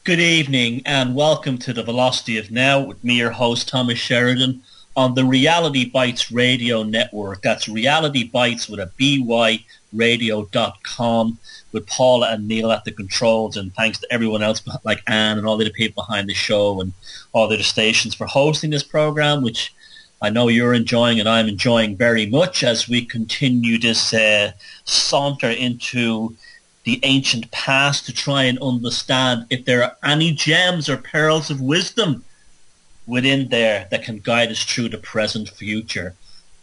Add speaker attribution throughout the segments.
Speaker 1: Good evening and welcome to the Velocity of Now with me, your host, Thomas Sheridan, on the Reality Bytes radio network. That's Reality Bytes with a BY radio.com with Paula and Neil at the controls, and thanks to everyone else like Anne and all the other people behind the show and all the other stations for hosting this program, which I know you're enjoying and I'm enjoying very much as we continue this saunter into the ancient past to try and understand if there are any gems or pearls of wisdom within there that can guide us through the present future.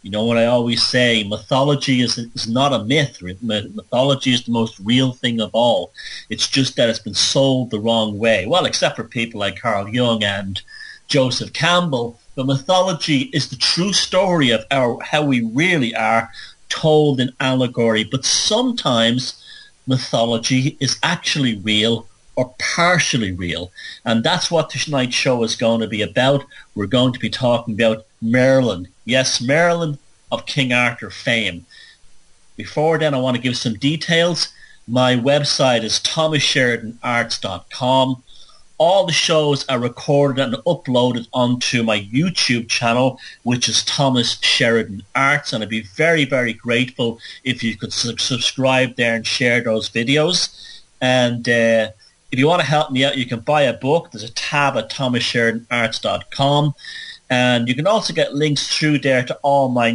Speaker 1: You know what I always say, mythology is not a myth. Mythology is the most real thing of all. It's just that it's been sold the wrong way. Well, except for people like Carl Jung and Joseph Campbell, but mythology is the true story of how we really are, told in allegory. But sometimes mythology is actually real or partially real, and that's what tonight's show is going to be about. We're going to be talking about Merlin. Yes, Merlin of King Arthur fame. Before then, I want to give some details. My website is thomassheridanarts.com. All the shows are recorded and uploaded onto my YouTube channel, which is Thomas Sheridan Arts, and I'd be very, very grateful if you could subscribe there and share those videos. And if you want to help me out, you can buy a book. There's a tab at thomassheridanarts.com, and you can also get links through there to all my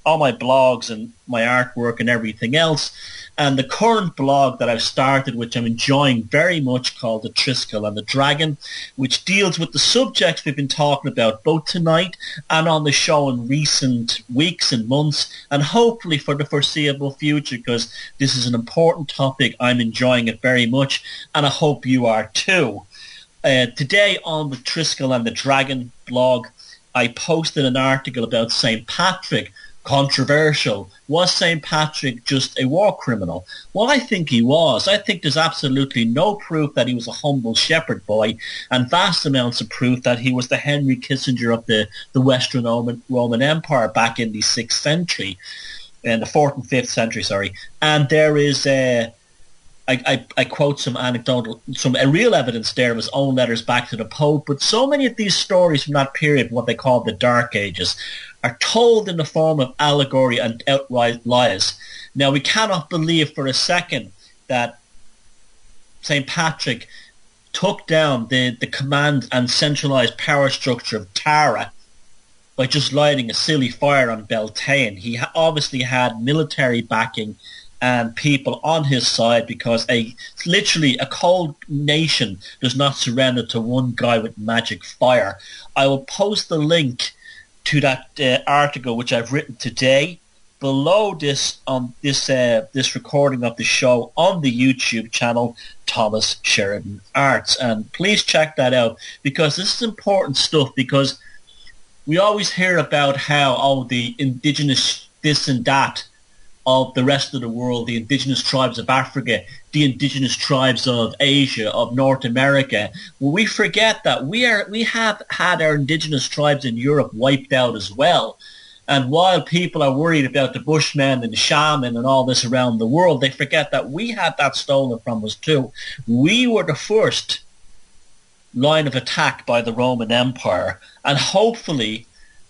Speaker 1: blogs and my artwork and everything else. And the current blog that I've started, which I'm enjoying very much, called The Triskel and the Dragon, which deals with the subjects we've been talking about both tonight and on the show in recent weeks and months, and hopefully for the foreseeable future, because this is an important topic. I'm enjoying it very much, and I hope you are too. Today on The Triskel and the Dragon blog, I posted an article about St. Patrick. Controversial. Was St. Patrick just a war criminal? Well, I think he was. I think there's absolutely no proof that he was a humble shepherd boy, and vast amounts of proof that he was the Henry Kissinger of the Western Roman Empire back in the 6th century, in the 4th and 5th century, sorry. And there is I quote some real evidence there of his own letters back to the Pope, but so many of these stories from that period, what they call the Dark Ages, are told in the form of allegory and outright lies. Now, we cannot believe for a second that St. Patrick took down the command and centralized power structure of Tara by just lighting a silly fire on Beltane. He obviously had military backing and people on his side, because literally a cold nation does not surrender to one guy with magic fire. I will post the link to that article which I've written today below this this recording of the show on the YouTube channel Thomas Sheridan Arts, and please check that out, because this is important stuff. Because we always hear about how the indigenous this and that of the rest of the world, the indigenous tribes of Africa, the indigenous tribes of Asia, of North America. Well, we forget that we have had our indigenous tribes in Europe wiped out as well. And while people are worried about the Bushmen and the shaman and all this around the world, they forget that we had that stolen from us too. We were the first line of attack by the Roman Empire, and hopefully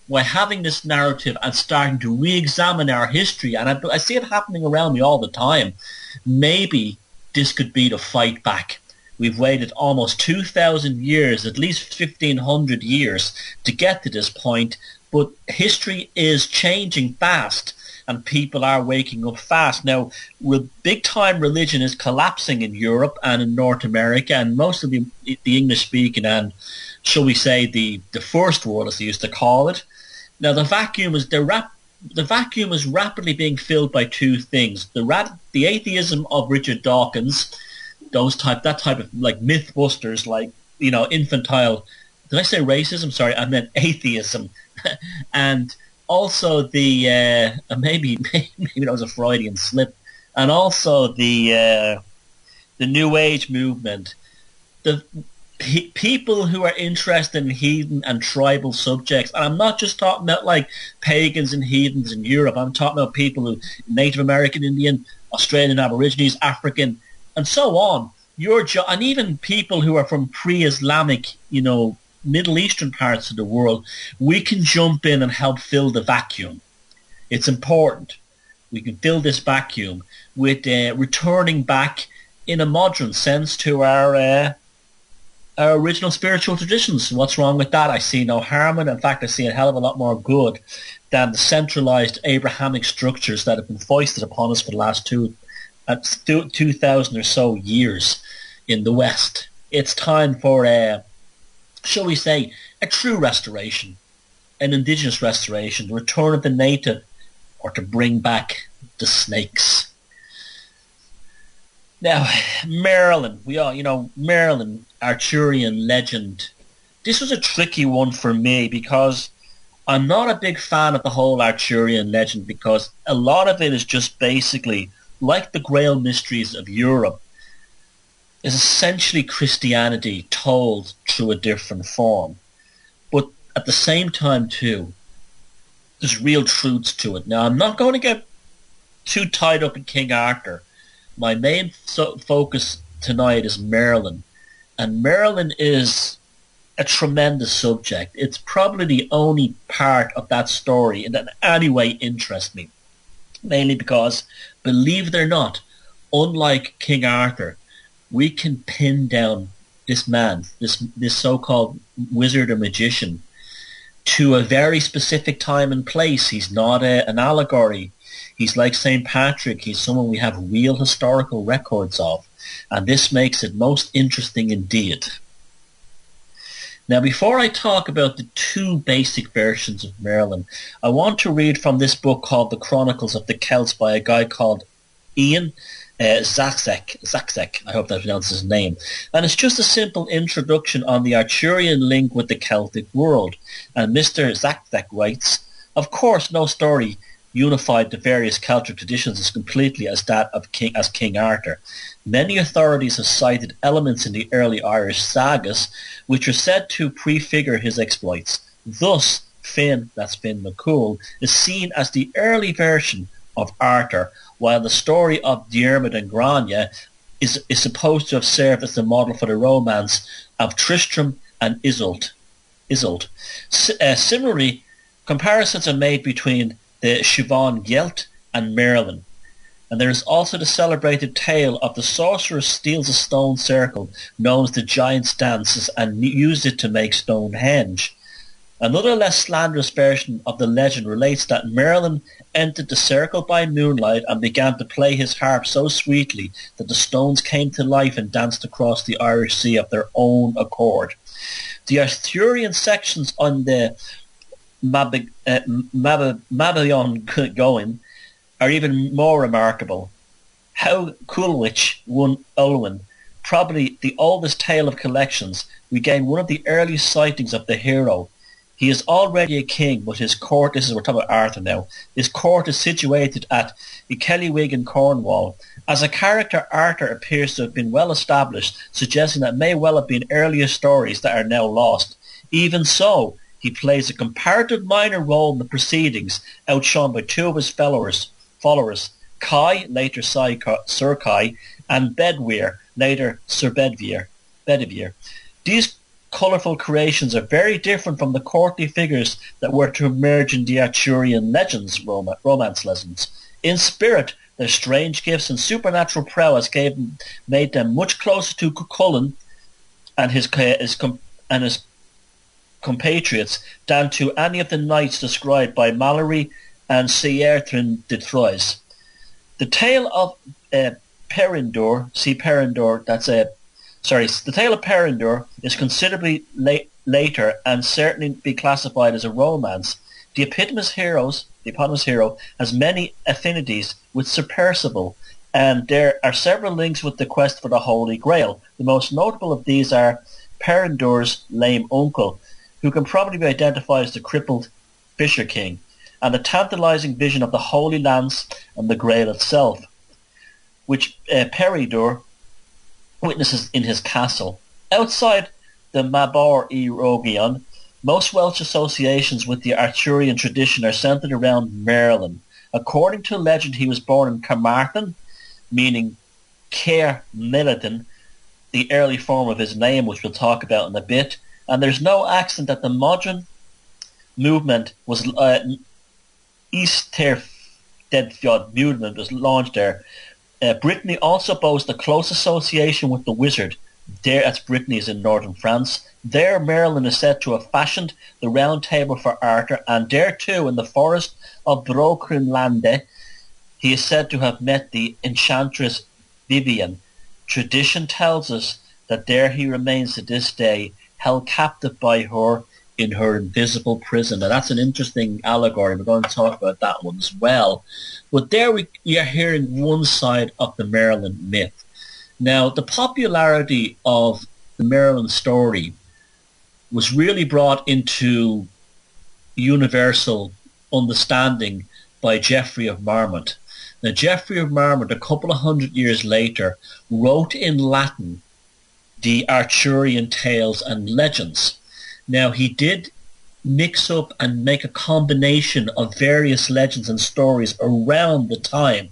Speaker 1: by having this narrative and starting to re-examine our history, and I see it happening around me all the time, maybe this could be the fight back. We've waited almost 2,000 years, at least 1,500 years, to get to this point, but history is changing fast, and people are waking up fast. Now, big-time religion is collapsing in Europe and in North America, and most of the English-speaking and, shall we say, the first world, as they used to call it. Now, the vacuum is rapidly being filled by two things: the atheism of Richard Dawkins, that type of like mythbusters, like infantile. Did I say racism? Sorry, I meant atheism, and also the maybe that was a Freudian slip, and also the New Age movement. The people who are interested in heathen and tribal subjects, and I'm not just talking about like pagans and heathens in Europe. I'm talking about people who Native American, Indian, Australian Aborigines, African, and so on. your job, and even people who are from pre-Islamic, Middle Eastern parts of the world, we can jump in and help fill the vacuum. It's important. We can fill this vacuum with returning back in a modern sense to our original spiritual traditions. What's wrong with that? I see no harm in it. In fact, I see a hell of a lot more good than the centralized Abrahamic structures that have been foisted upon us for the last 2,000 or so years in the West. It's time for, shall we say, a true restoration, an indigenous restoration, the return of the native, or to bring back the snakes. Now, Merlin, Merlin, Arthurian legend. This was a tricky one for me because I'm not a big fan of the whole Arthurian legend, because a lot of it is just basically, like the Grail mysteries of Europe, is essentially Christianity told through a different form. But at the same time, too, there's real truths to it. Now, I'm not going to get too tied up in King Arthur. My main focus tonight is Merlin. And Merlin is a tremendous subject. It's probably the only part of that story that in any way interests me. Mainly because, believe it or not, unlike King Arthur, we can pin down this man, this so-called wizard or magician, to a very specific time and place. He's not an allegory. He's like St. Patrick. He's someone we have real historical records of. And this makes it most interesting indeed. Now, before I talk about the two basic versions of Merlin, I want to read from this book called The Chronicles of the Celts by a guy called Ian Zaksek. I hope that pronounces his name. And it's just a simple introduction on the Arthurian link with the Celtic world. And Mr. Zaksek writes, "Of course, no story unified the various Celtic traditions as completely as that of King Arthur. Many authorities have cited elements in the early Irish sagas which are said to prefigure his exploits. Thus, Finn, that's Finn McCool, is seen as the early version of Arthur, while the story of Diarmid and Grania is supposed to have served as the model for the romance of Tristram and Isolde. Similarly, comparisons are made between the Siobhan Gelt and Merlin. And there is also the celebrated tale of the sorcerer steals a stone circle known as the Giant's Dance and used it to make Stonehenge. Another less slanderous version of the legend relates that Merlin entered the circle by moonlight and began to play his harp so sweetly that the stones came to life and danced across the Irish Sea of their own accord. The Arthurian sections on the Mabillon going are even more remarkable. How Coolwich won Olwen, probably the oldest tale of collections, we gain one of the earliest sightings of the hero. He is already a king, but his court, we're talking about Arthur now, his court is situated at Kellywig in Cornwall. As a character, Arthur appears to have been well established, suggesting that may well have been earlier stories that are now lost. Even so, he plays a comparative minor role in the proceedings, outshone by two of his followers, Kai, later Sir Kai, and Bedwyr, later Sir Bedwyr. These colourful creations are very different from the courtly figures that were to emerge in the Arthurian legends, romance legends. In spirit, their strange gifts and supernatural prowess made them much closer to Cuchulainn and his compatriots than to any of the knights described by Mallory and Siertrin de Troyes. The tale of Perindor, the tale of Perindor is considerably later and certainly be classified as a romance. The eponymous hero has many affinities with Sir Percival, and there are several links with the quest for the Holy Grail. The most notable of these are Perindor's lame uncle, who can probably be identified as the crippled Fisher King, and the tantalizing vision of the Holy Lance and the Grail itself, which Peridor witnesses in his castle. Outside the Mabor y Rogion, most Welsh associations with the Arthurian tradition are centered around Merlin. According to legend, he was born in Carmarthen, meaning Caer Melodin, the early form of his name, which we'll talk about in a bit. And there's no accident that the modern movement was Easterfjord movement was launched there. Brittany also boasts a close association with the wizard. There, as Brittany is in northern France. There, Merlin is said to have fashioned the round table for Arthur, and there too, in the forest of Brokrinlande, he is said to have met the enchantress Vivian. Tradition tells us that there he remains to this day, held captive by her in her invisible prison. Now that's an interesting allegory. We're going to talk about that one as well. But there we are hearing one side of the Merlin myth. Now, the popularity of the Merlin story was really brought into universal understanding by Geoffrey of Marmont. Now, Geoffrey of Marmont, a couple of hundred years later, wrote in Latin the Arthurian tales and legends. Now, he did mix up and make a combination of various legends and stories around the time.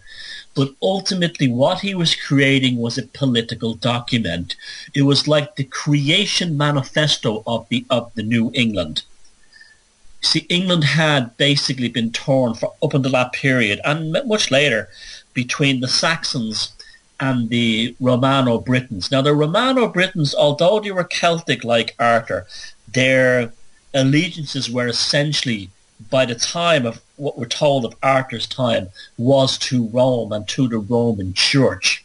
Speaker 1: But ultimately what he was creating was a political document. It was like the creation manifesto of the New England. See, England had basically been torn for up until that period, and much later, between the Saxons and the Romano-Britons. Now, the Romano-Britons, although they were Celtic like Arthur, their allegiances were essentially, by the time of what we're told of Arthur's time, was to Rome and to the Roman Church.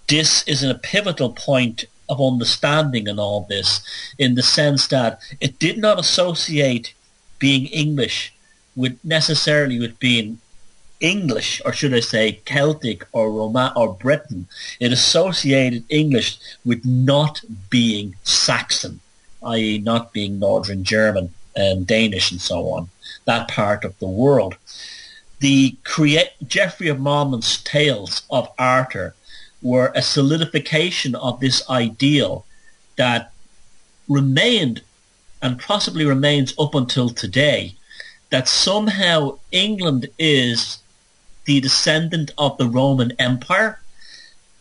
Speaker 1: This is a pivotal point of understanding in all this, in the sense that it did not associate being English with necessarily with being English, or should I say Celtic or Roman or Breton. It associated English with not being Saxon, i.e. not being Northern German and Danish and so on, that part of the world. The Geoffrey of Marmont's tales of Arthur were a solidification of this ideal that remained and possibly remains up until today, that somehow England is the descendant of the Roman Empire,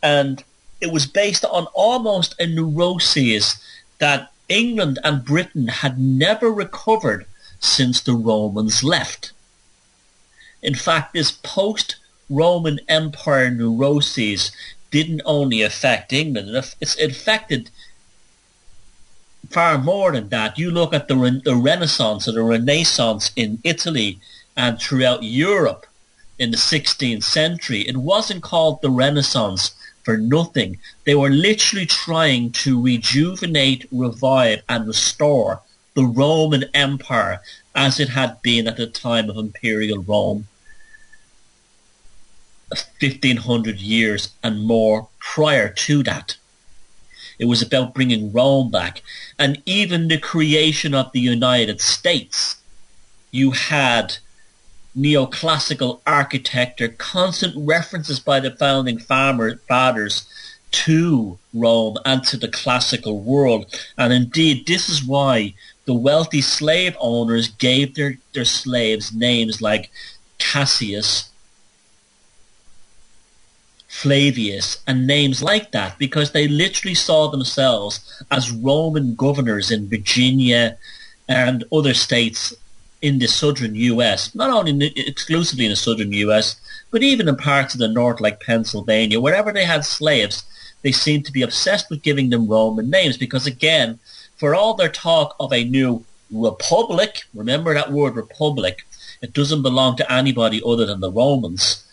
Speaker 1: and it was based on almost a neuroses that England and Britain had never recovered since the Romans left. In fact, this post-Roman Empire neuroses didn't only affect England, it affected far more than that. You look at the Renaissance or the Renaissance in Italy and throughout Europe in the 16th century. It wasn't called the Renaissance for nothing. They were literally trying to rejuvenate, revive and restore the Roman Empire as it had been at the time of Imperial Rome 1500 years and more prior to that. It was about bringing Rome back. And even the creation of the United States, you had neoclassical architecture, constant references by the founding fathers to Rome and to the classical world. And indeed, this is why the wealthy slave owners gave their slaves names like Cassius, Flavius, and names like that, because they literally saw themselves as Roman governors in Virginia and other states in the southern U.S., not only exclusively in the southern U.S., but even in parts of the north like Pennsylvania. Wherever they had slaves, they seemed to be obsessed with giving them Roman names, because again, for all their talk of a new republic, remember that word republic, it doesn't belong to anybody other than the Romans.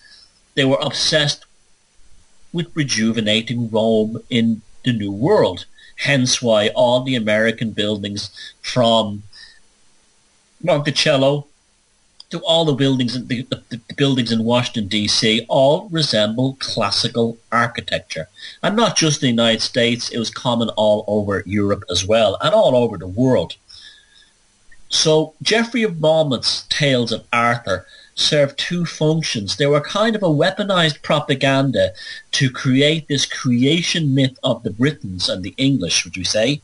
Speaker 1: They were obsessed with rejuvenating Rome in the New World. Hence why all the American buildings from Monticello to all the buildings, the buildings in Washington, D.C., all resemble classical architecture. And not just the United States, it was common all over Europe as well, and all over the world. So Geoffrey of Marmont's tales of Arthur served two functions. They were kind of a weaponized propaganda to create this creation myth of the Britons and the English, would you say,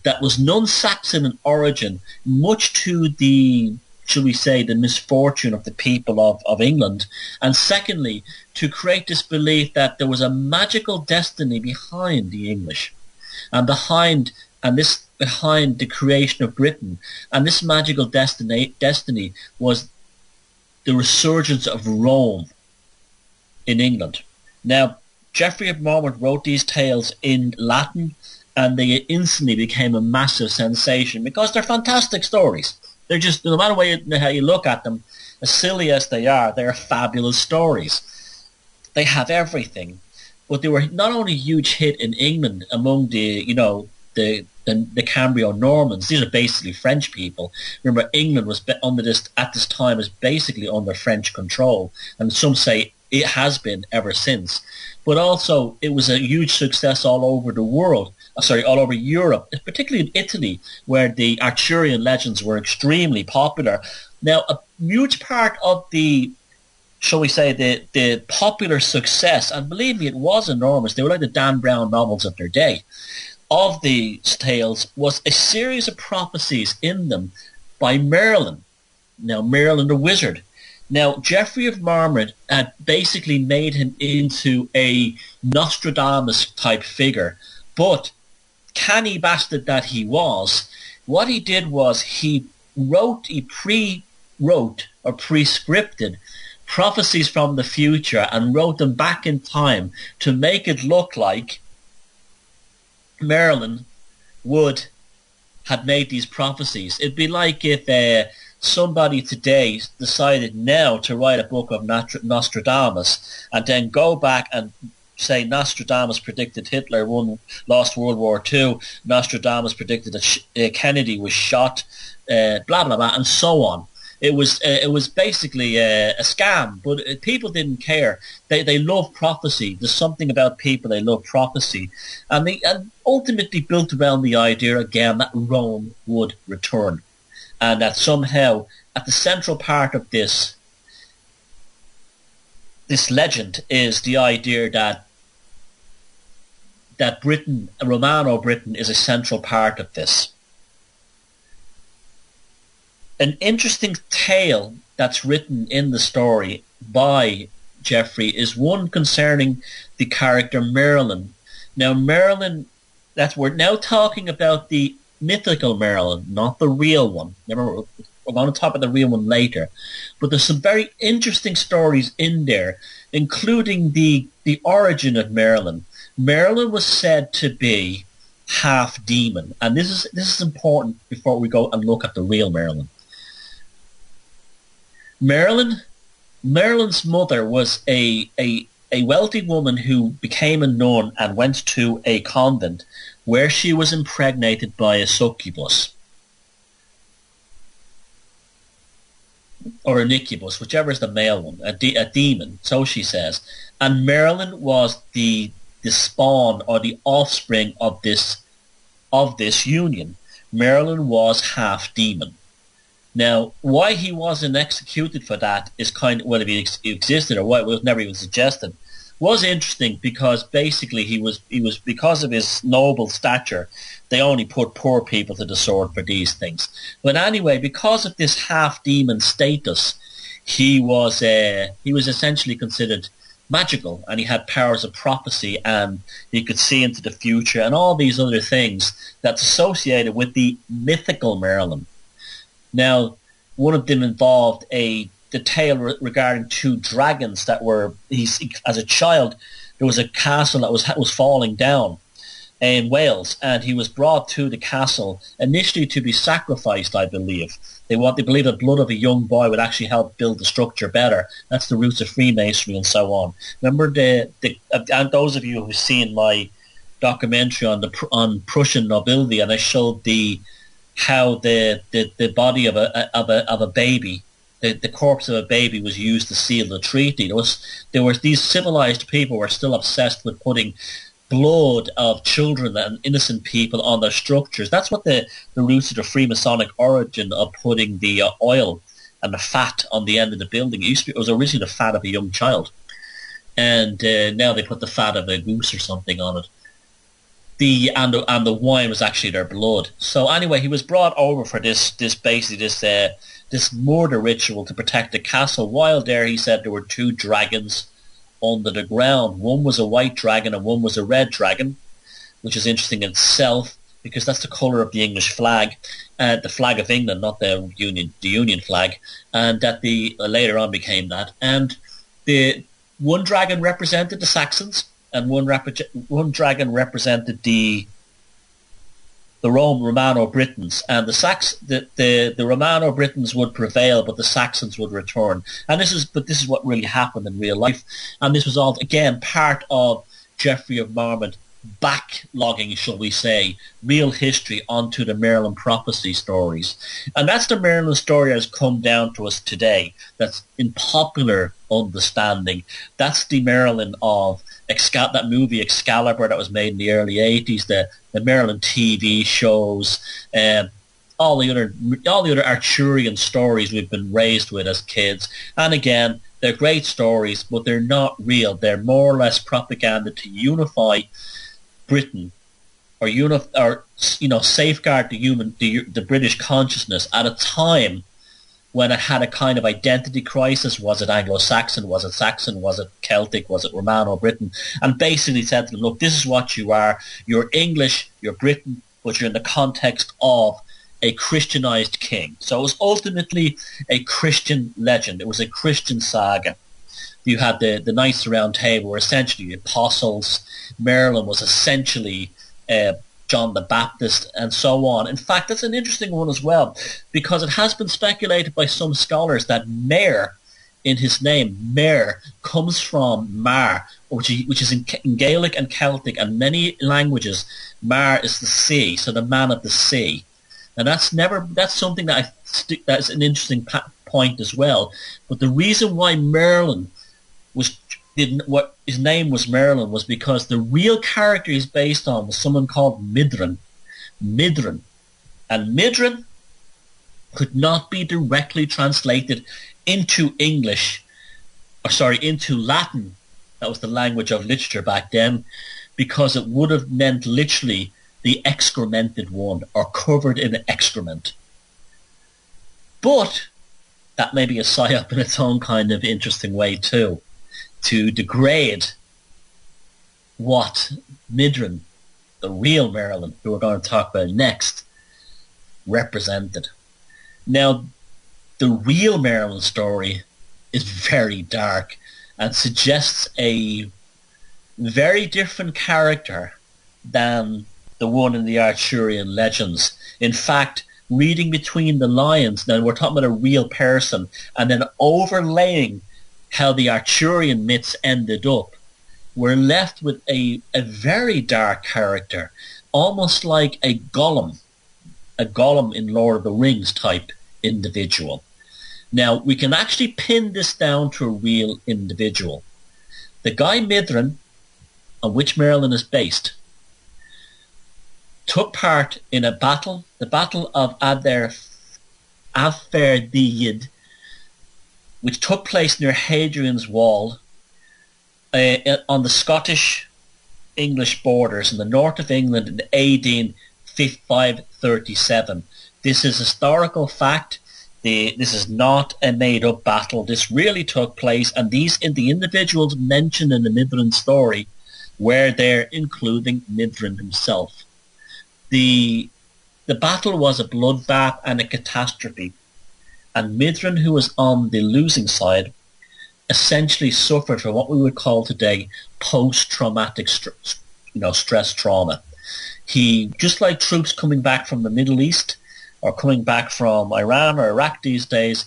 Speaker 1: that was non-Saxon in origin, much to the, shall we say, the misfortune of the people of England. And secondly, to create this belief that there was a magical destiny behind the English. and behind the creation of Britain, and this magical destiny was the resurgence of Rome in England. Now, Geoffrey of Monmouth wrote these tales in Latin, and they instantly became a massive sensation because they're fantastic stories. They're just, no matter how you look at them, as silly as they are, they're fabulous stories. They have everything. But they were not only a huge hit in England among the Cambrio Normans. These are basically French people. Remember, England was under this at this time was basically under French control, and some say it has been ever since. But also, it was a huge success all over the world. All over Europe, particularly in Italy, where the Arthurian legends were extremely popular. Now, a huge part of the, shall we say, the popular success, and believe me, it was enormous. They were like the Dan Brown novels of their day, of these tales, was a series of prophecies in them by Merlin. Now, Merlin the Wizard. Now, Geoffrey of Monmouth had basically made him into a Nostradamus-type figure, but canny bastard that he was, what he did was he pre-wrote or pre-scripted prophecies from the future and wrote them back in time to make it look like Merlin had made these prophecies. It'd be like if somebody today decided now to write a book of Nostradamus and then go back and say Nostradamus predicted Hitler lost World War II, Nostradamus predicted that Kennedy was shot, blah, blah, blah, and so on. It was basically a scam, but people didn't care. They love prophecy. There's something about people, they love prophecy. And they ultimately built around the idea, again, that Rome would return. And that somehow, at the central part of this legend is the idea that Britain, Romano Britain, is a central part of this. An interesting tale that's written in the story by Geoffrey is one concerning the character Merlin. Now, Merlin, we're now talking about the mythical Merlin, not the real one. Remember, we're going to talk about the real one later. But there's some very interesting stories in there, including the origin of Merlin. Merlin was said to be half demon, and this is important before we go and look at the real Merlin. Merlin's mother was a wealthy woman who became a nun and went to a convent where she was impregnated by a succubus or an incubus, whichever is the male one, a demon, so she says. And Merlin was the spawn or the offspring of this union. Merlin was half demon. Now, why he wasn't executed for that is kind of, whether he existed or why it was never even suggested, was interesting because basically he was because of his noble stature, they only put poor people to the sword for these things. But anyway, because of this half demon status, he was essentially considered magical, and he had powers of prophecy, and he could see into the future and all these other things that's associated with the mythical Merlin. Now, one of them involved the tale regarding two dragons that were, as a child, there was a castle that was falling down in Wales, and he was brought to the castle initially to be sacrificed, I believe. They believe the blood of a young boy would actually help build the structure better. That's the roots of Freemasonry and so on. Remember and those of you who've seen my documentary on Prussian nobility, and I showed how the body of a baby, the corpse of a baby, was used to seal the treaty. There was these civilized people were still obsessed with putting blood of children and innocent people on their structures. That's what the roots of the Freemasonic origin of putting the oil and the fat on the end of the building. It was originally the fat of a young child, and now they put the fat of a goose or something on it. And the wine was actually their blood. So anyway, he was brought over for this murder ritual to protect the castle. While there, he said there were two dragons under the ground. One was a white dragon and one was a red dragon. which is interesting in itself because that's the colour of the English flag, the flag of England, not the Union flag, and that later on became that. And the one dragon represented the Saxons, and one dragon represented the Romano Britons, and the Romano Britons would prevail, but the Saxons would return. And this is what really happened in real life, and this was all again part of Geoffrey of Marmont backlogging, shall we say, real history onto the Merlin prophecy stories. And that's the Merlin story that has come down to us today. That's in popular understanding. That's the Merlin of that movie Excalibur that was made in the early 80s, the Merlin TV shows, all the other Arthurian stories we've been raised with as kids. And again, they're great stories, but they're not real. They're more or less propaganda to unify Britain, or safeguard the British consciousness at a time when it had a kind of identity crisis. Was it Anglo-Saxon? Was it Saxon? Was it Celtic? Was it Romano-Britain? And basically said to them, look, this is what you are. You're English, you're Britain, but you're in the context of a Christianized king. So it was ultimately a Christian legend. It was a Christian saga. You had the Knights of the Round Table were essentially apostles. Merlin was essentially John the Baptist, and so on. In fact, that's an interesting one as well, because it has been speculated by some scholars that Mer, in his name, Mer, comes from Mar, which is in Gaelic and Celtic and many languages. Mar is the sea, so the man of the sea. And that's something that's an interesting point as well. But the reason why Merlin what his name was Merlin was because the real character he's based on was someone called Midrin. And Midrin could not be directly translated into into Latin. That was the language of literature back then, because it would have meant literally the excremented one, or covered in excrement. But that may be a psyop in its own kind of interesting way too, to degrade what Midrin, the real Merlin, who we're going to talk about next, represented. Now, the real Merlin story is very dark and suggests a very different character than the one in the Arthurian legends. In fact, reading between the lines, now we're talking about a real person, and then overlaying how the Arthurian myths ended up, we're left with a very dark character, almost like a Gollum in Lord of the Rings type individual. Now, we can actually pin this down to a real individual. The guy Midrin, on which Merlin is based, took part in a battle, the Battle of Aferdydd, which took place near Hadrian's Wall on the Scottish-English borders in the north of England in AD 537. This is historical fact. This is not a made-up battle. This really took place, and the individuals mentioned in the Midrin story were there, including Midrin himself. The battle was a bloodbath and a catastrophe, and Midrin, who was on the losing side, essentially suffered from what we would call today post-traumatic stress trauma. He, just like troops coming back from the Middle East or coming back from Iran or Iraq these days,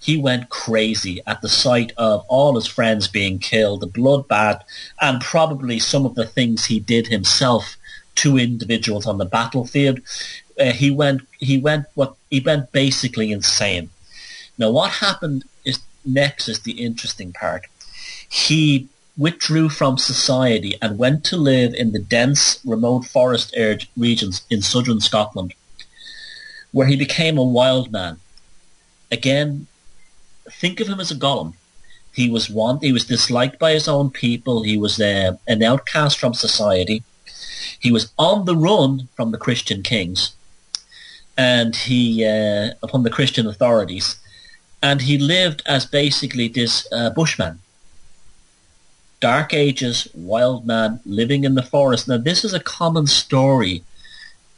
Speaker 1: he went crazy at the sight of all his friends being killed, the bloodbath, and probably some of the things he did himself to individuals on the battlefield. He went basically insane. Now, what happened next is the interesting part. He withdrew from society and went to live in the dense, remote forest regions in southern Scotland, where he became a wild man. Again, think of him as a Gollum. He was disliked by his own people. He was an outcast from society. He was on the run from the Christian kings and from the Christian authorities, and he lived as basically this bushman. Dark Ages, wild man living in the forest. Now, this is a common story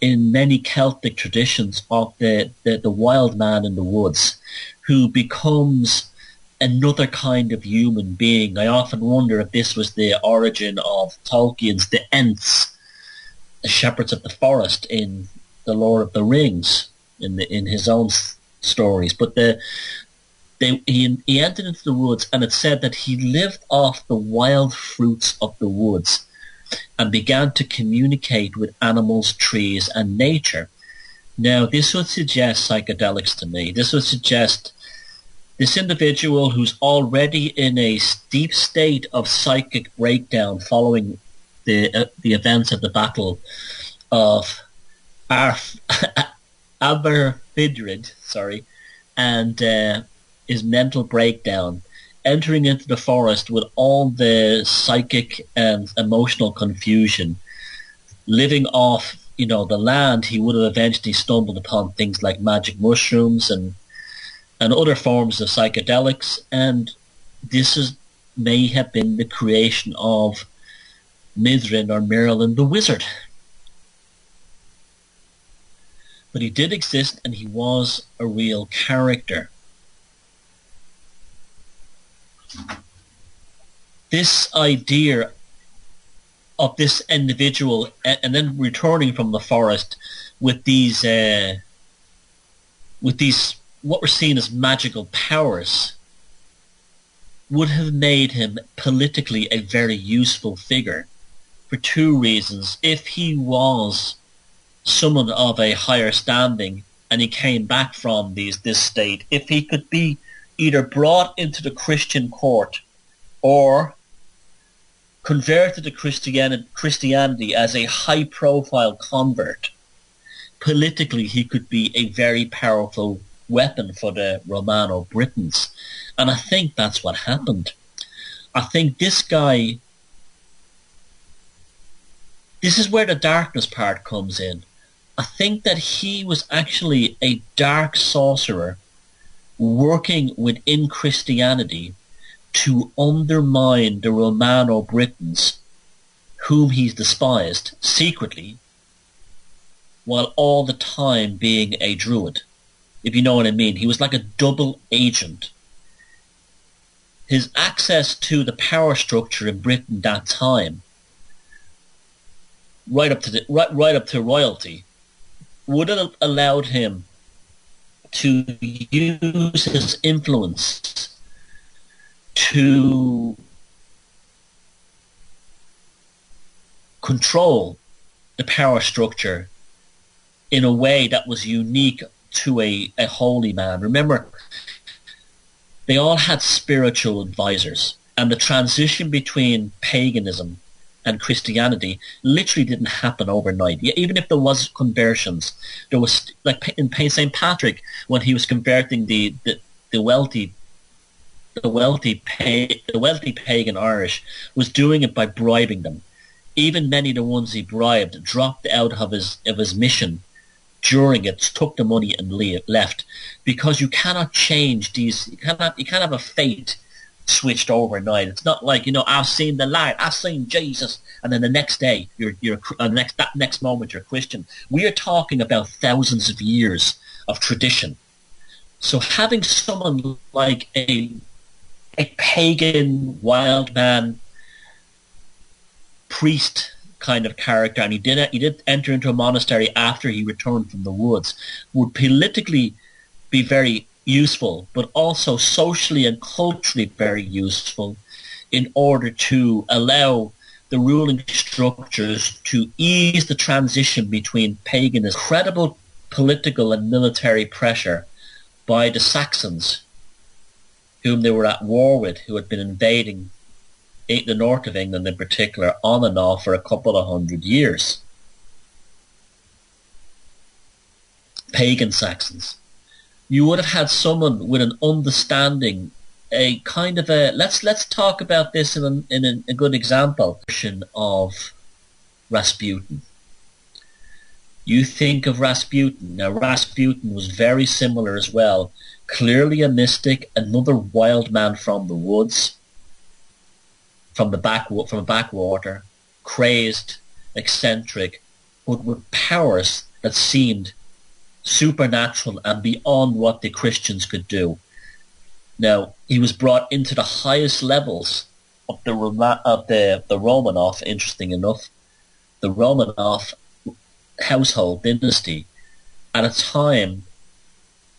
Speaker 1: in many Celtic traditions of the wild man in the woods who becomes another kind of human being. I often wonder if this was the origin of Tolkien's the Ents, the shepherds of the forest in the Lord of the Rings, in his own stories. But he entered into the woods, and it said that he lived off the wild fruits of the woods and began to communicate with animals, trees, and nature. Now, this would suggest psychedelics to me. This would suggest this individual who's already in a deep state of psychic breakdown following the events of the Battle of Aberfidrid, and his mental breakdown, entering into the forest with all the psychic and emotional confusion, living off, the land. He would have eventually stumbled upon things like magic mushrooms and other forms of psychedelics, and this may have been the creation of Mithrin or Merlin the Wizard. But he did exist, and he was a real character. This idea of this individual and then returning from the forest with these what were seen as magical powers would have made him politically a very useful figure for two reasons. If he was someone of a higher standing and he came back from this state, if he could be either brought into the Christian court or converted to Christianity as a high-profile convert, politically he could be a very powerful weapon for the Romano-Britons. And I think that's what happened. I think this guy, this is where the darkness part comes in. I think that he was actually a dark sorcerer working within Christianity to undermine the Romano-Britons, whom he's despised secretly, while all the time being a druid, if you know what I mean. He was like a double agent. His access to the power structure in Britain that time, right up to royalty, would have allowed him to use his influence to control the power structure in a way that was unique to a holy man. Remember, they all had spiritual advisors, and the transition between paganism and Christianity literally didn't happen overnight. Even if there was conversions, there was, like in St. Patrick, when he was converting the wealthy pagan Irish, was doing it by bribing them. Even many of the ones he bribed dropped out of his mission during it, took the money and left, because you cannot change these. You can't have a fate switched overnight. It's not like, I've seen the light, I've seen Jesus, and then the next day that next moment you're Christian. We are talking about thousands of years of tradition. So having someone like a pagan wild man priest kind of character, and he did enter into a monastery after he returned from the woods, would politically be very useful, but also socially and culturally very useful in order to allow the ruling structures to ease the transition between paganism. Credible political and military pressure by the Saxons, whom they were at war with, who had been invading the north of England in particular, on and off for a couple of 100 years. Pagan Saxons. You would have had someone with an understanding, a kind of a, let's talk about this in a good example of Rasputin. You think of Rasputin. Now, Rasputin was very similar as well. Clearly a mystic, another wild man from the woods, from a backwater, crazed, eccentric, but with powers that seemed supernatural and beyond what the Christians could do. Now, he was brought into the highest levels of the Romanov, interesting enough, the Romanov household dynasty, at a time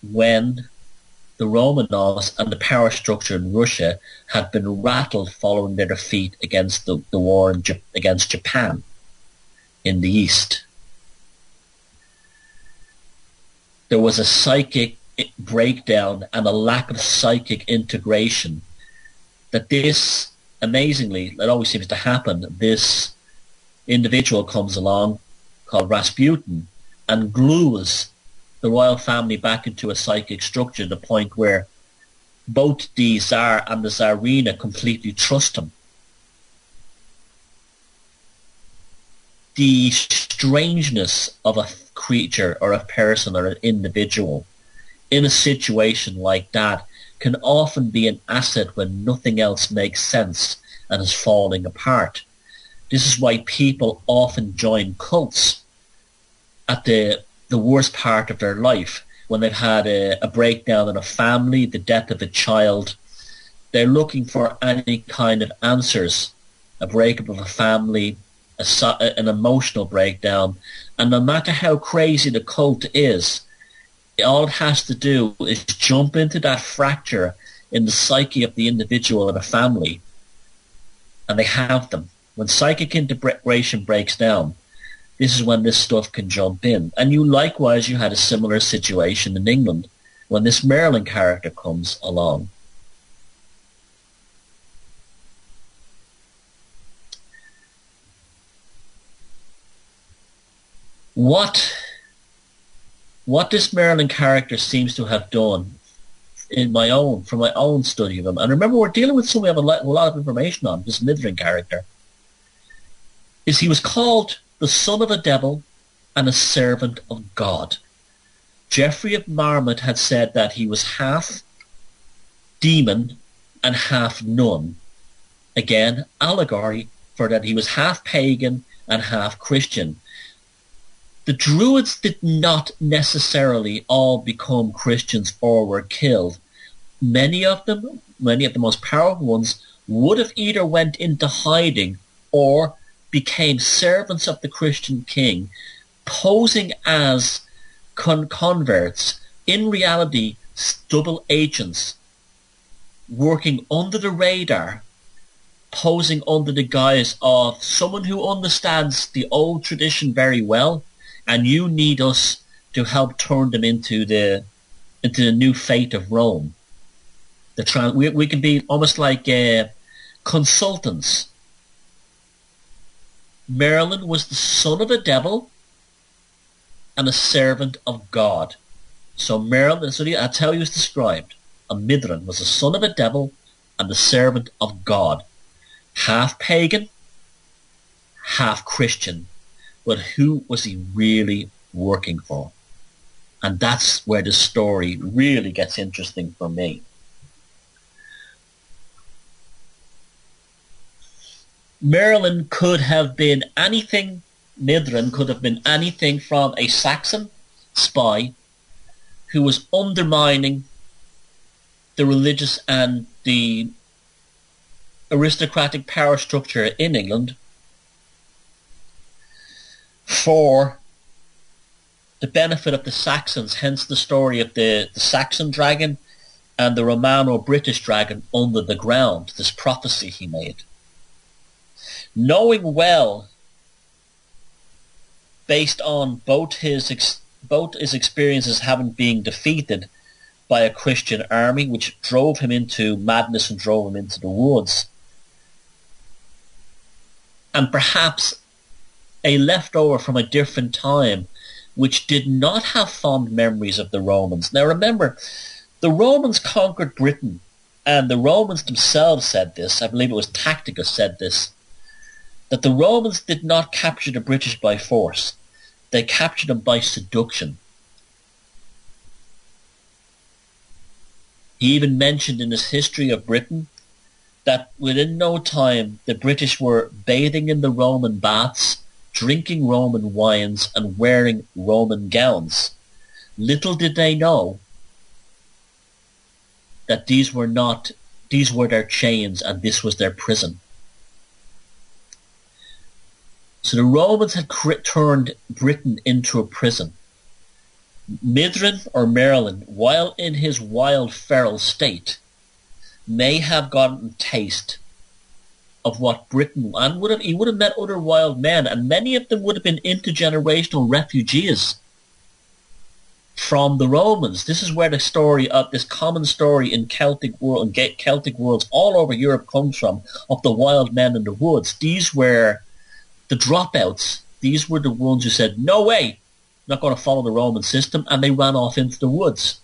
Speaker 1: when the Romanovs and the power structure in Russia had been rattled following their defeat against the war against Japan in the East. There was a psychic breakdown and a lack of psychic integration that this, amazingly, it always seems to happen, this individual comes along called Rasputin and glues the royal family back into a psychic structure to the point where both the Tsar and the Tsarina completely trust him. The strangeness of a creature or a person or an individual in a situation like that can often be an asset when nothing else makes sense and is falling apart. This is why people often join cults at the worst part of their life, when they've had a breakdown in a family, the death of a child. They're looking for any kind of answers, a breakup of a family, an emotional breakdown. And no matter how crazy the cult is, all it has to do is jump into that fracture in the psyche of the individual or the family, and they have them. When psychic integration breaks down, this is when this stuff can jump in. And you had a similar situation in England when this Merlin character comes along. What this Merlin character seems to have done from my own study of him, and remember we're dealing with someone we have a lot of information on, this Mithrin character, is he was called the son of a devil and a servant of God. Geoffrey of Marmont had said that he was half demon and half nun. Again, allegory for that he was half pagan and half Christian. The Druids did not necessarily all become Christians or were killed. Many of the most powerful ones would have either went into hiding or became servants of the Christian king, posing as converts, in reality double agents, working under the radar, posing under the guise of someone who understands the old tradition very well, and you need us to help turn them into the new fate of Rome. We can be almost like consultants. Merlin was the son of a devil and a servant of God. So Merlin, that's how he was described. A Mithrin was the son of a devil and the servant of God. Half pagan, half Christian. But who was he really working for? And that's where the story really gets interesting for me. Merlin could have been anything, Mithrin could have been anything from a Saxon spy who was undermining the religious and the aristocratic power structure in England for the benefit of the Saxons, hence the story of the Saxon dragon and the Romano-British dragon under the ground, this prophecy he made. Knowing well, based on both his experiences having been defeated by a Christian army, which drove him into madness and drove him into the woods, and perhaps a leftover from a different time which did not have fond memories of the Romans. Now remember, the Romans conquered Britain, and the Romans themselves said this, I believe it was Tacitus said this, that the Romans did not capture the British by force. They captured them by seduction. He even mentioned in his history of Britain that within no time the British were bathing in the Roman baths, drinking Roman wines, and wearing Roman gowns. Little did they know that these were their chains and this was their prison. So the Romans had turned Britain into a prison. Mithrin or Merlin, while in his wild feral state, may have gotten a taste of what Britain, and he would have met other wild men, and many of them would have been intergenerational refugees from the Romans. This is where the story of this common story in Celtic worlds all over Europe comes from, of the wild men in the woods. These were the dropouts. These were the ones who said, no way, I'm not going to follow the Roman system, and they ran off into the woods.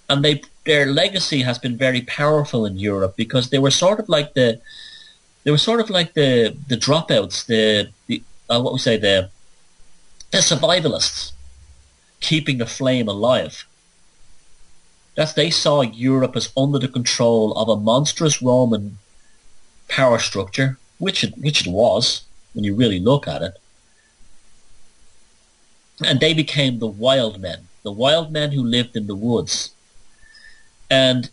Speaker 1: And their legacy has been very powerful in Europe because they were sort of like the dropouts, the survivalists, keeping the flame alive. They saw Europe as under the control of a monstrous Roman power structure, which it was when you really look at it. And they became the wild men who lived in the woods. And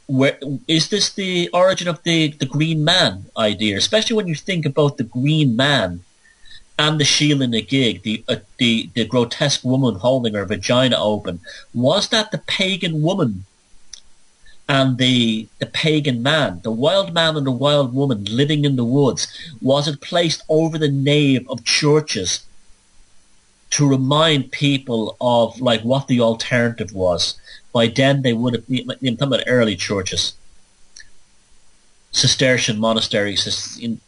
Speaker 1: where is this the origin of the Green Man idea? Especially when you think about the Green Man and the Shield and the Gig, the grotesque woman holding her vagina open. Was that the pagan woman and the pagan man, the wild man and the wild woman living in the woods? Was it placed over the nave of churches to remind people of like what the alternative was? By then they would have, I'm talking about early churches, Cistercian monasteries,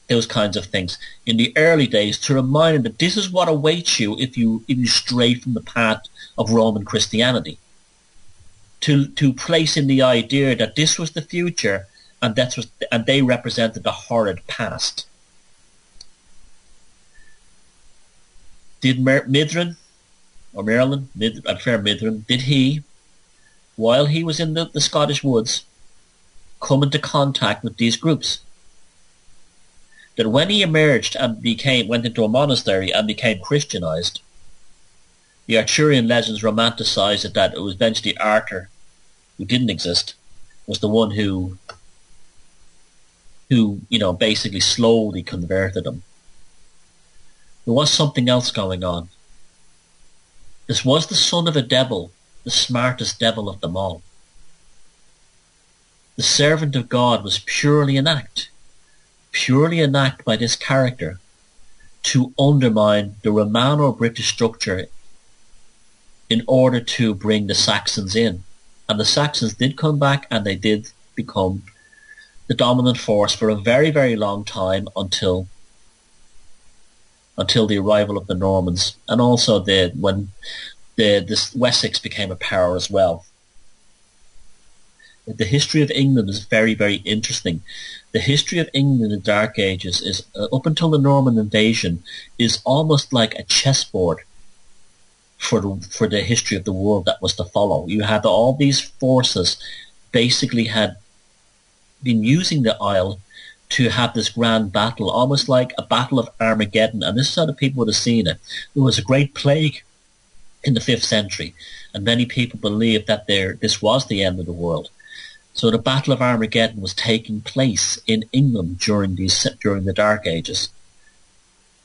Speaker 1: those kinds of things. In the early days, to remind them that this is what awaits you if you stray from the path of Roman Christianity. To place in the idea that this was the future and they represented the horrid past. Did Mithrin, or Merlin, I prefer Mithrin, did he, while he was in the Scottish woods, come into contact with these groups? That when he emerged and went into a monastery and became Christianized, the Arthurian legends romanticized it that it was eventually Arthur, who didn't exist, was the one who basically slowly converted him. There was something else going on. This was the son of a devil, the smartest devil of them all. The servant of God was purely an act by this character to undermine the Romano-British structure in order to bring the Saxons in. And the Saxons did come back and they did become the dominant force for a very, very long time until the arrival of the Normans, and also when Wessex became a power as well. The history of England is very, very interesting. The history of England in the Dark Ages is, up until the Norman invasion, is almost like a chessboard for the history of the world that was to follow. You had all these forces basically had been using the Isle to have this grand battle, almost like a battle of Armageddon. And this is how the people would have seen it. There was a great plague in the 5th century, and many people believed that this was the end of the world. So the Battle of Armageddon was taking place in England during the Dark Ages.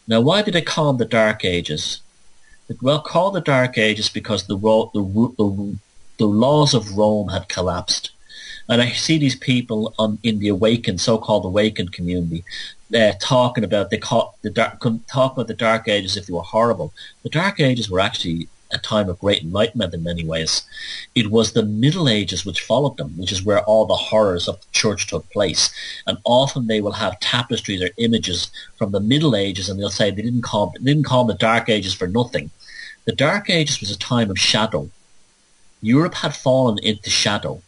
Speaker 1: Now, why did they call them the Dark Ages? Well, called the Dark Ages because the laws of Rome had collapsed. And I see these people in the so-called awakened community talking about the Dark Ages if they were horrible. The Dark Ages were actually a time of great enlightenment in many ways. It was the Middle Ages which followed them, which is where all the horrors of the church took place. And often they will have tapestries or images from the Middle Ages, and they'll say they didn't call them the Dark Ages for nothing. The Dark Ages was a time of shadow. Europe had fallen into shadow.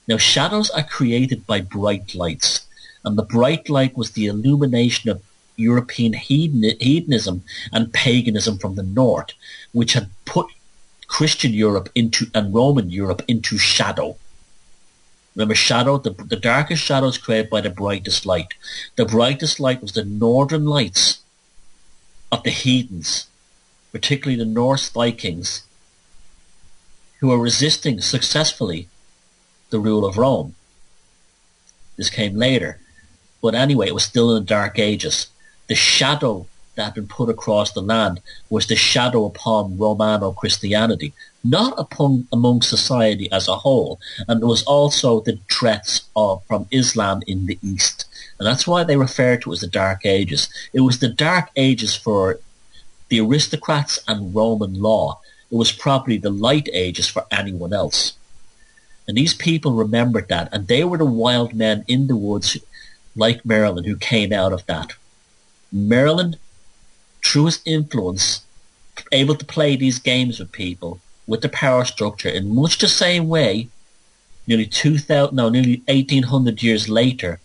Speaker 1: Now, shadows are created by bright lights, and the bright light was the illumination of European hedonism and paganism from the north, which had put Christian Europe and Roman Europe into shadow. Remember, shadow, the darkest shadow is created by the brightest light. The brightest light was the northern lights of the heathens, particularly the Norse Vikings, who were resisting successfully the rule of Rome. This came later. But anyway, it was still in the Dark Ages. The shadow that had been put across the land was the shadow upon Romano-Christianity, not among society as a whole. And there was also the threats from Islam in the East. And that's why they refer to it as the Dark Ages. It was the Dark Ages for the aristocrats and Roman law. It was probably the Light Ages for anyone else. And these people remembered that, and they were the wild men in the woods, like Merlin, who came out of that. Merlin, through his influence, able to play these games with people, with the power structure, in much the same way, nearly 1800 years later,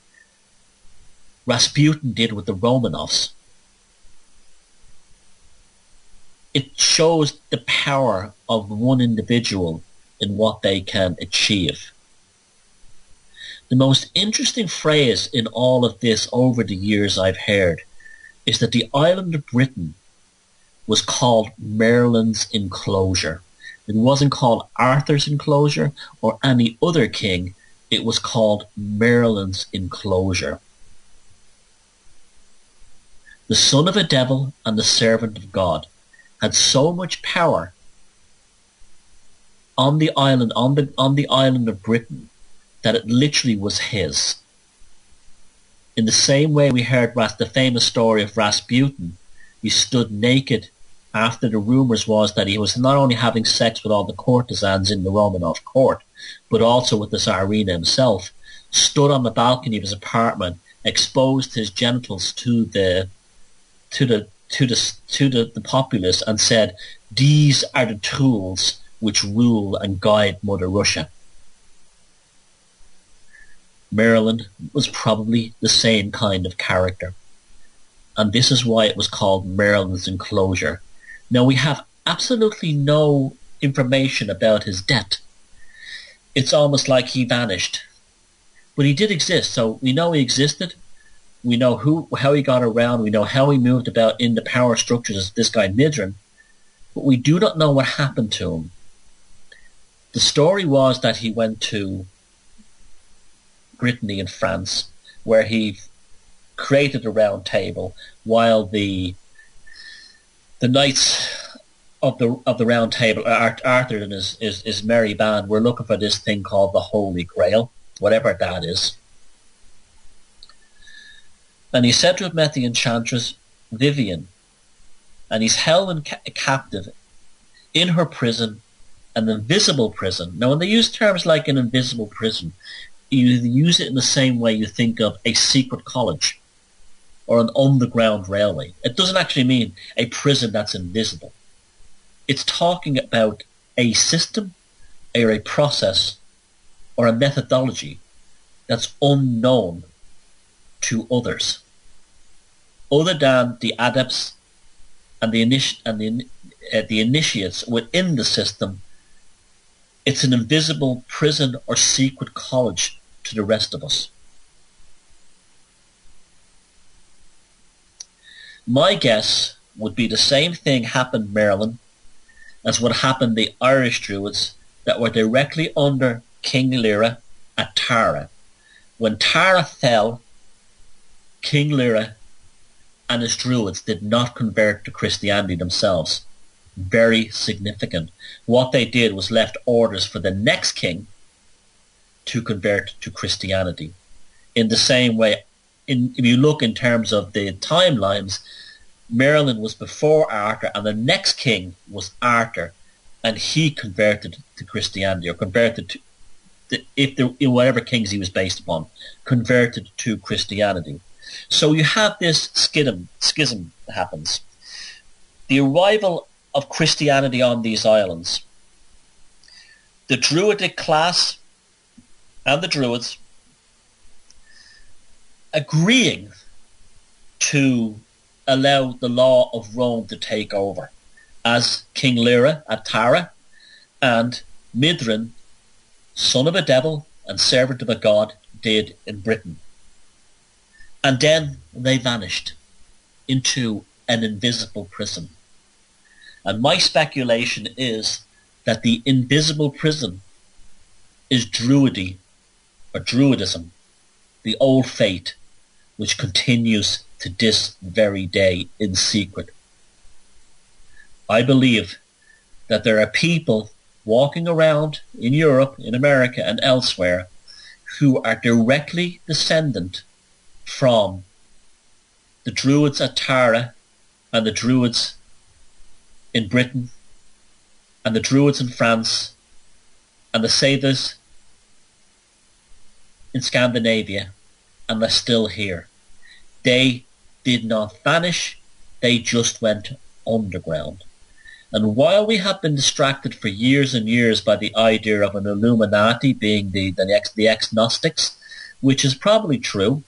Speaker 1: Rasputin did with the Romanovs. It shows the power of one individual in what they can achieve. The most interesting phrase in all of this over the years I've heard is that the island of Britain was called Merlin's enclosure. It wasn't called Arthur's enclosure or any other king. It was called Merlin's enclosure. The son of a devil and the servant of God had so much power on the island, on the island of Britain, that it literally was his. In the same way we heard the famous story of Rasputin, he stood naked after the rumours was that he was not only having sex with all the courtesans in the Romanov court, but also with the Tsarina himself, stood on the balcony of his apartment, exposed his genitals to the populace, and said, "These are the tools which rule and guide Mother Russia." Merlin was probably the same kind of character, and this is why it was called Merlin's enclosure. Now, we have absolutely no information about his death. It's almost like he vanished, but he did exist. So we know he existed. We know how he got around. We know how he moved about in the power structures of this guy Midrin, but we do not know what happened to him. The story was that he went to Brittany in France, where he created a round table while the knights of the round table, Arthur and his merry band, were looking for this thing called the Holy Grail, whatever that is. And he's said to have met the enchantress Vivian, and he's held captive in her prison, an invisible prison. Now, when they use terms like an invisible prison, you use it in the same way you think of a secret college or an underground railway. It doesn't actually mean a prison that's invisible. It's talking about a system or a process or a methodology that's unknown to others, other than the adepts and the initiates within the system. It's an invisible prison or secret college to the rest of us. My guess would be the same thing happened Merlin as what happened the Irish Druids that were directly under King Lear at Tara. When Tara fell, King Lear and his Druids did not convert to Christianity themselves. Very significant. What they did was left orders for the next king to convert to Christianity. In the same way, if you look in terms of the timelines, Merlin was before Arthur, and the next king was Arthur, and he converted to Christianity, or converted to, in whatever kings he was based upon, converted to Christianity. So you have this schism that happens. The arrival of Christianity on these islands. The Druidic class and the Druids agreeing to allow the law of Rome to take over, as King Lear at Tara and Midrin, son of a devil and servant of a god did in Britain. And then they vanished into an invisible prison. And my speculation is that the invisible prison is Druidism, the old faith, which continues to this very day in secret. I believe that there are people walking around in Europe, in America and elsewhere who are directly descendant from the Druids at Tara and the Druids in Britain and the Druids in France and the Satyrs in Scandinavia, and they're still here. They did not vanish, they just went underground. And while we have been distracted for years and years by the idea of an Illuminati being the ex-Gnostics, which is probably true,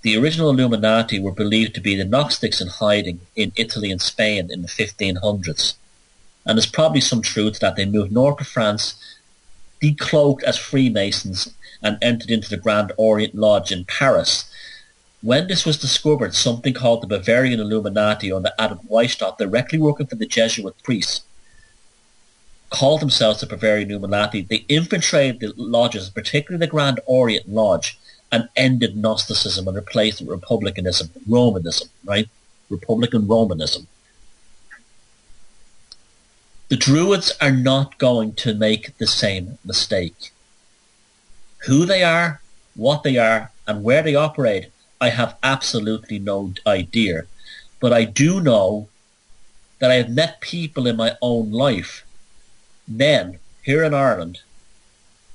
Speaker 1: the original Illuminati were believed to be the Gnostics in hiding in Italy and Spain in the 1500s. And there's probably some truth to that. They moved north to France, decloaked as Freemasons, and entered into the Grand Orient Lodge in Paris. When this was discovered, something called the Bavarian Illuminati under Adam Weishaupt, directly working for the Jesuit priests, called themselves the Bavarian Illuminati. They infiltrated the lodges, particularly the Grand Orient Lodge, and ended Gnosticism and replaced it with Republicanism, Romanism, right? Republican Romanism. The Druids are not going to make the same mistake. Who they are, what they are, and where they operate, I have absolutely no idea. But I do know that I have met people in my own life, men here in Ireland,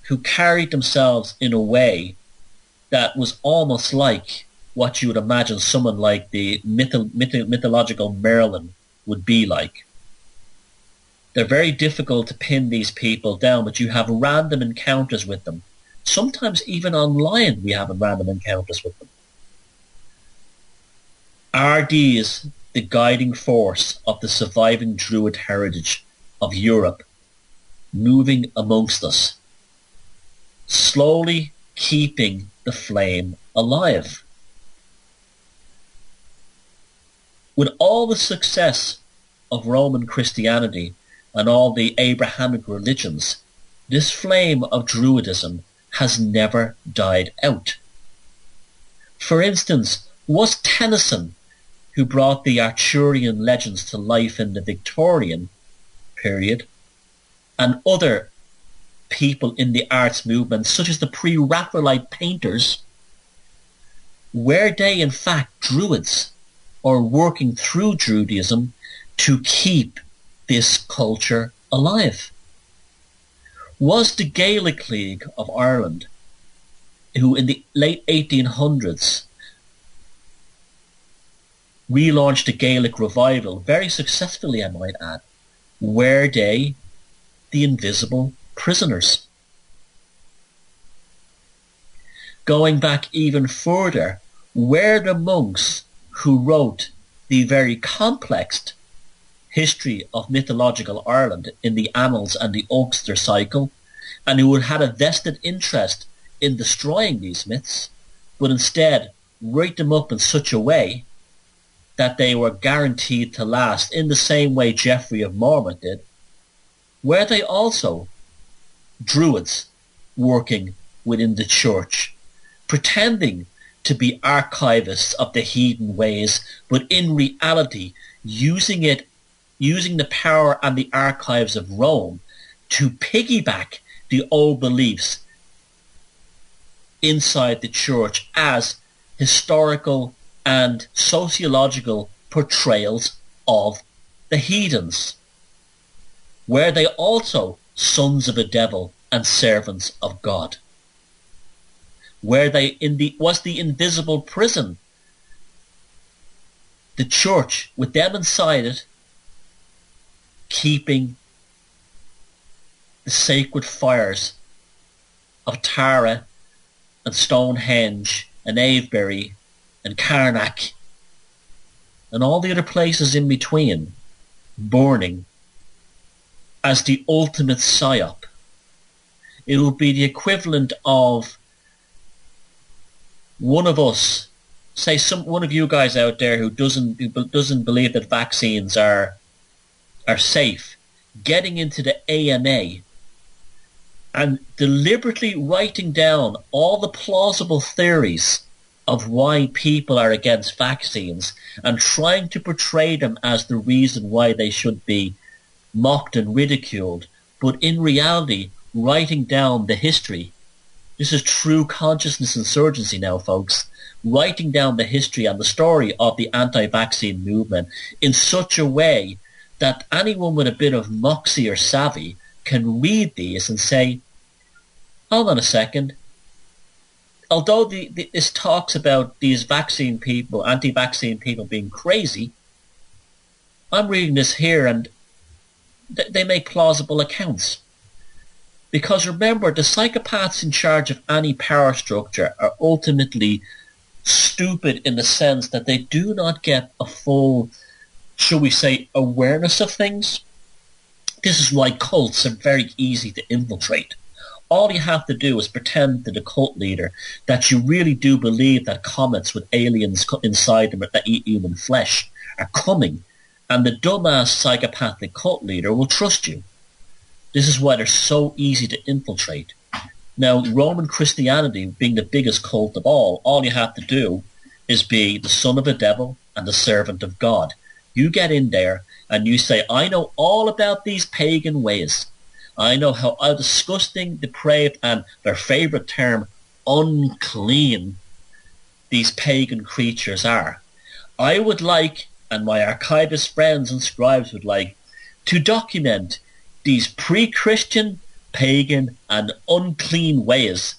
Speaker 1: who carried themselves in a way that was almost like what you would imagine someone like the mythological Merlin would be like. They're very difficult to pin these people down, but you have random encounters with them. Sometimes even online we have random encounters with them. Are these the guiding force of the surviving Druid heritage of Europe moving amongst us, slowly keeping the flame alive? With all the success of Roman Christianity and all the Abrahamic religions, this flame of Druidism has never died out. For instance, was Tennyson, who brought the Arthurian legends to life in the Victorian period, and other people in the arts movement, such as the pre-Raphaelite painters, were they in fact Druids, or working through Druidism to keep this culture alive? Was the Gaelic League of Ireland, who in the late 1800s relaunched the Gaelic revival, very successfully I might add, were they the invisible prisoners? Going back even further, were the monks who wrote the very complex history of mythological Ireland in the Annals and the Ulster cycle, and who had a vested interest in destroying these myths, but instead write them up in such a way that they were guaranteed to last, in the same way Geoffrey of Monmouth did? Were they also Druids working within the church, pretending to be archivists of the heathen ways, but in reality using the power and the archives of Rome to piggyback the old beliefs inside the church as historical and sociological portrayals of the heathens? Were they also sons of the devil and servants of God? Was the invisible prison, the church with them inside it, keeping the sacred fires of Tara and Stonehenge and Avebury and Carnac and all the other places in between burning as the ultimate psyop It will be the equivalent of one of us, say one of you guys out there who doesn't believe that vaccines are safe, getting into the AMA and deliberately writing down all the plausible theories of why people are against vaccines and trying to portray them as the reason why they should be mocked and ridiculed, but in reality writing down the history. This is true consciousness insurgency now, folks. Writing down the history and the story of the anti-vaccine movement in such a way that anyone with a bit of moxie or savvy can read these and say, hold on a second. Although this talks about these vaccine people, anti-vaccine people being crazy, I'm reading this here and they make plausible accounts. Because remember, the psychopaths in charge of any power structure are ultimately stupid in the sense that they do not get a full, shall we say, awareness of things. This is why cults are very easy to infiltrate. All you have to do is pretend to the cult leader that you really do believe that comets with aliens inside them that eat human flesh are coming, and the dumbass psychopathic cult leader will trust you. This is why they're so easy to infiltrate. Now, Roman Christianity being the biggest cult of all you have to do is be the son of a devil and the servant of God. You get in there and you say, I know all about these pagan ways. I know how disgusting, depraved, and their favourite term, unclean, these pagan creatures are. I would like, and my archivist friends and scribes would like, to document these pre-Christian, pagan, and unclean ways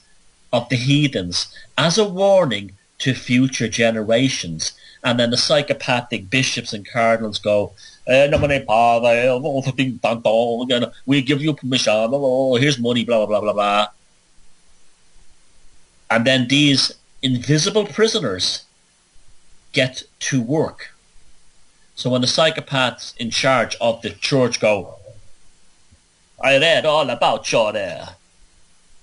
Speaker 1: of the heathens as a warning to future generations. And then the psychopathic bishops and cardinals go, we give you permission, here's money, blah, blah, blah, blah. And then these invisible prisoners get to work. So when the psychopaths in charge of the church go, I read all about your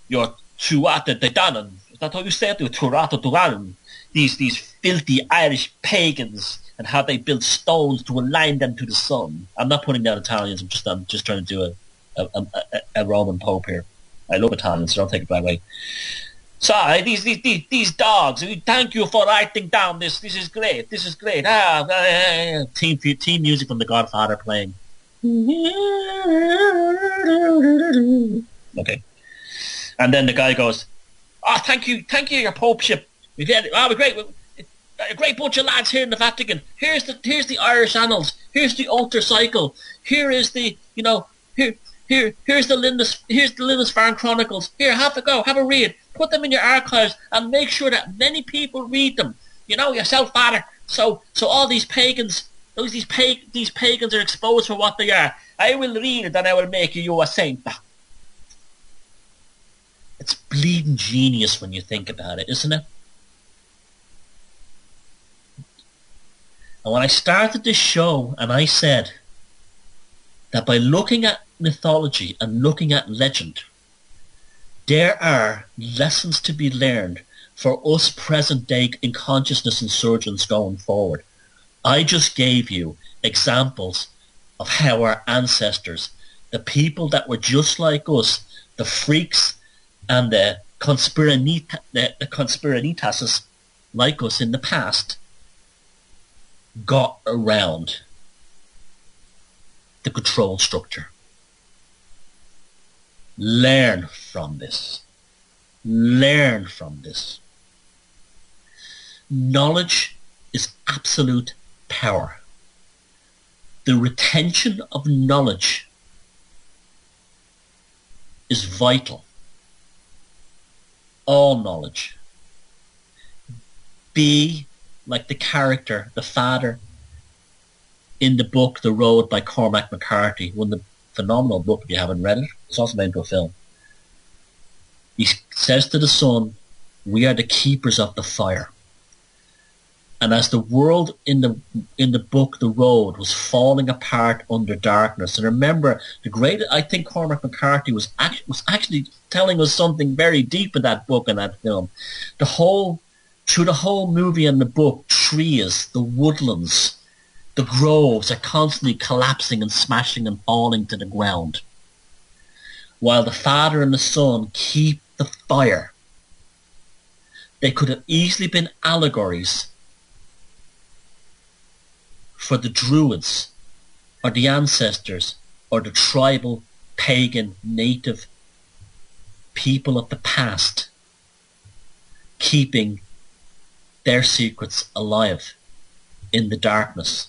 Speaker 1: Tuatha De Danann. Is that how you say it? Tuatha De Danann. These filthy Irish pagans and how they built stones to align them to the sun. I'm not putting down Italians. I'm just trying to do a Roman Pope here. I love Italians, so don't take it that way. So these dogs. Thank you for writing down this. This is great. This is great. Team music from The Godfather playing. Okay. And then the guy goes, thank you, your popeship. We're great. A great bunch of lads here in the Vatican. Here's the Irish Annals. Here's the Altar Cycle. Here is the, here's the Lindisfarne Chronicles. Here, have a go, have a read. Put them in your archives and make sure that many people read them. You know yourself, Father. So all these pagans, these pagans are exposed for what they are. I will read it and I will make you a saint. It's bleeding genius when you think about it, isn't it? And when I started this show and I said that by looking at mythology and looking at legend, there are lessons to be learned for us present day in consciousness insurgents going forward. I just gave you examples of how our ancestors, the people that were just like us, the freaks and the conspiranitas like us in the past, got around the control structure. Learn from this. Learn from this. Knowledge is absolute power. The retention of knowledge is vital. All knowledge. Be like the character, the father, in the book The Road by Cormac McCarthy, one of the phenomenal book if you haven't read it. It's also made into a film. He says to the son, we are the keepers of the fire. And as the world in the book The Road was falling apart under darkness, and remember, I think Cormac McCarthy was actually telling us something very deep in that book and that film. Through the whole movie and the book, trees, the woodlands, the groves are constantly collapsing and smashing and falling to the ground, while the Father and the Son keep the fire. They could have easily been allegories for the Druids, or the ancestors, or the tribal, pagan, native people of the past, keeping their secrets alive in the darkness,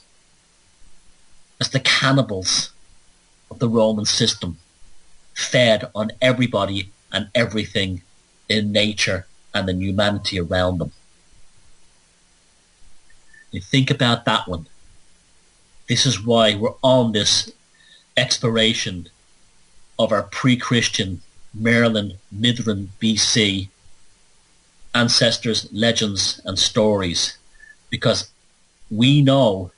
Speaker 1: as the cannibals of the Roman system fed on everybody and everything in nature and in humanity around them. You think about that one. This is why we're on this exploration of our pre-Christian Merlin BC ancestors, legends and stories, because we know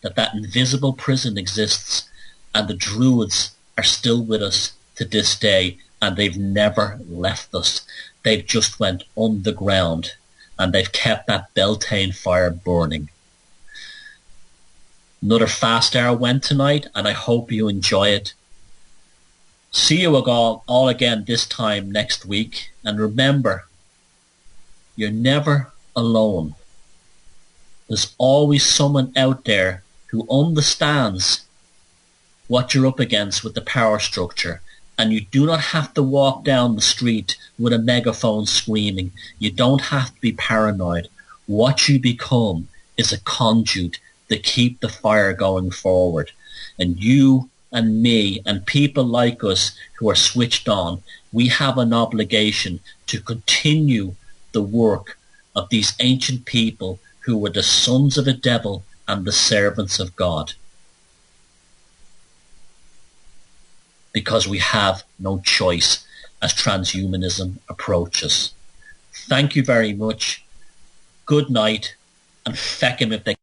Speaker 1: that invisible prison exists, and the Druids are still with us to this day, and they've never left us. They've just went underground, and they've kept that Beltane fire burning. Another fast hour went tonight, and I hope you enjoy it. See you all again this time next week, and remember, you're never alone. There's always someone out there who understands what you're up against with the power structure, and you do not have to walk down the street with a megaphone screaming. You don't have to be paranoid. What you become is a conduit to keep the fire going forward. And you and me and people like us who are switched on, we have an obligation to continue the work of these ancient people who were the sons of the devil and the servants of God. Because we have no choice as transhumanism approaches. Thank you very much. Good night, and feck 'em if they...